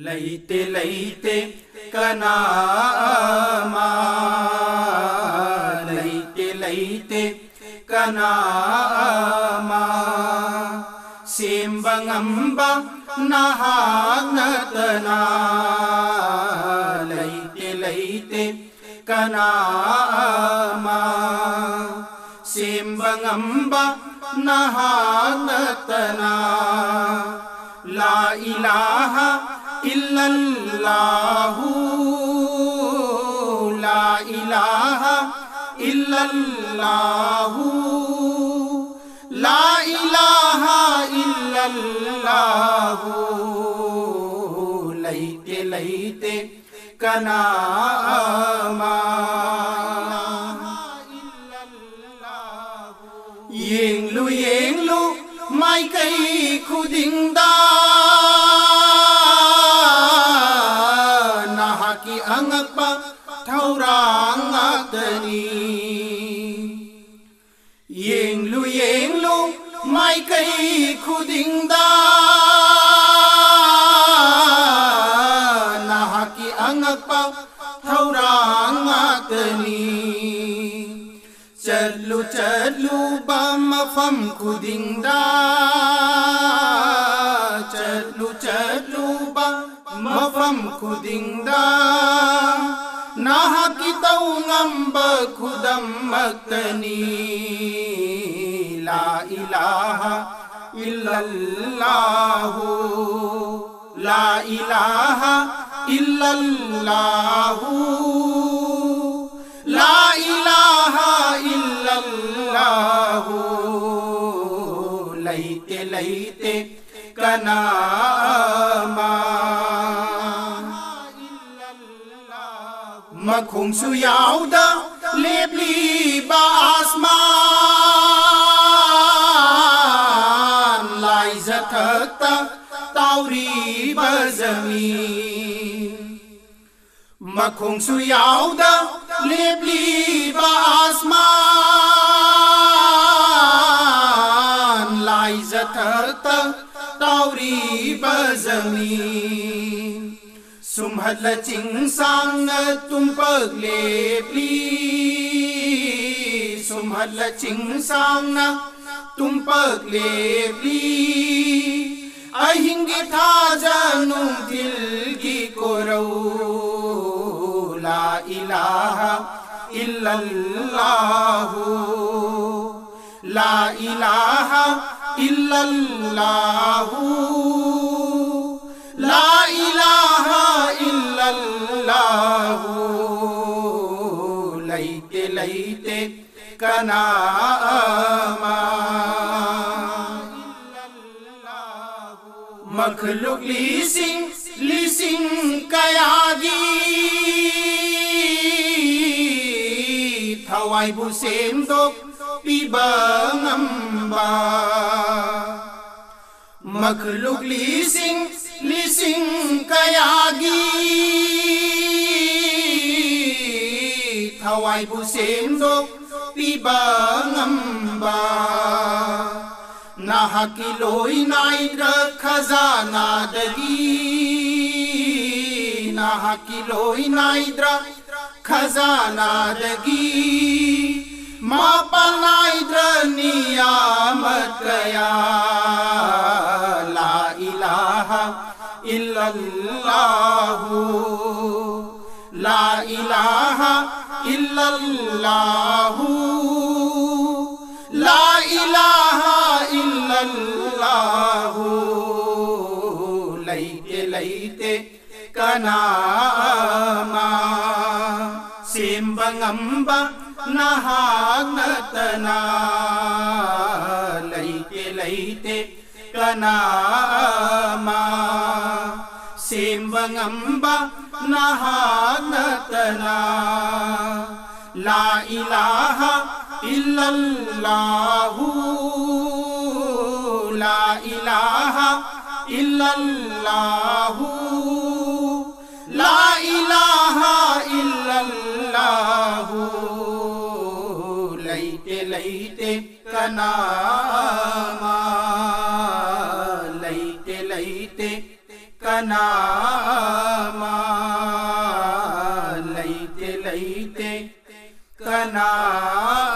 लैते लैते कनामा लैते लैते कनामा सेम्बंगंबा नहागतना लैते लैते कनामा सेम्बंगंबा नहागतना ला इलाहा इल्लल्लाहु ला इलाहा इल्लल्लाहु ला इलाहा इल्लल्लाहु लैते लैते कनामा येंगलु माइकई खुदिंगदा नहाकी अंगपा थौरांगतनी येंगलु माइकई खुदिंगदा नहाकी अंगपा थौरांगतनी चलू चलू बमफम खुदिंगदा चलू चलू बमफम खुदिंगदा नहाकी तौंगंब खुदम मक्तनी ला इलाहा इल्लल्लाहु ला इलाहा इल्लल्लाहु ला इलाहा इल्लल्लाहु लैते लैते कनामा मखुंगसु याउदा लेबली बा आसमान लाई जथकता ताउरी बजमीन मखुंगसु याउदा लेबली बा आसमान लाई जथकता ताउरी बजमीन सुमहल चिंगसांग तुम पगले प्ली सुमहल चिंगसांग तुम पगले प्ली अहिंगी था जानू दिल की कोरौ ला इलाहा इल्लल्लाहु ला इलाहा इल्लल्लाहु ला इलाहा इल्लल्लाहु लैते लैते कनामा मखलुक लिसिंग कयागी थवाई बुसेम दो पिबंगंबा मखलुक लिसिंग कयागी थवाई बुसेम दो पिबंगंबा नहाकी लोई नाइद्र खजाना दगी नहाकी लोई नाइद्र खजाना दगी मापा नाइद्र नियामत कया ला इलाहा इल्लल्लाहु ला इलाहा इल्लल्लाहु ला इलाहा इल्लल्लाहु लैते लैते कनामा सेम्बंगंबा नहागतना लैते लैते कनामा सेम्बंगंबा नहागतना ला इलाहा इल्लल्लाहु ला इलाहा इल्लल्लाहु ला इलाहा इल्लल्लाहु लैते लैते कनामा लैते लैते कनामा लैते लैते कनामा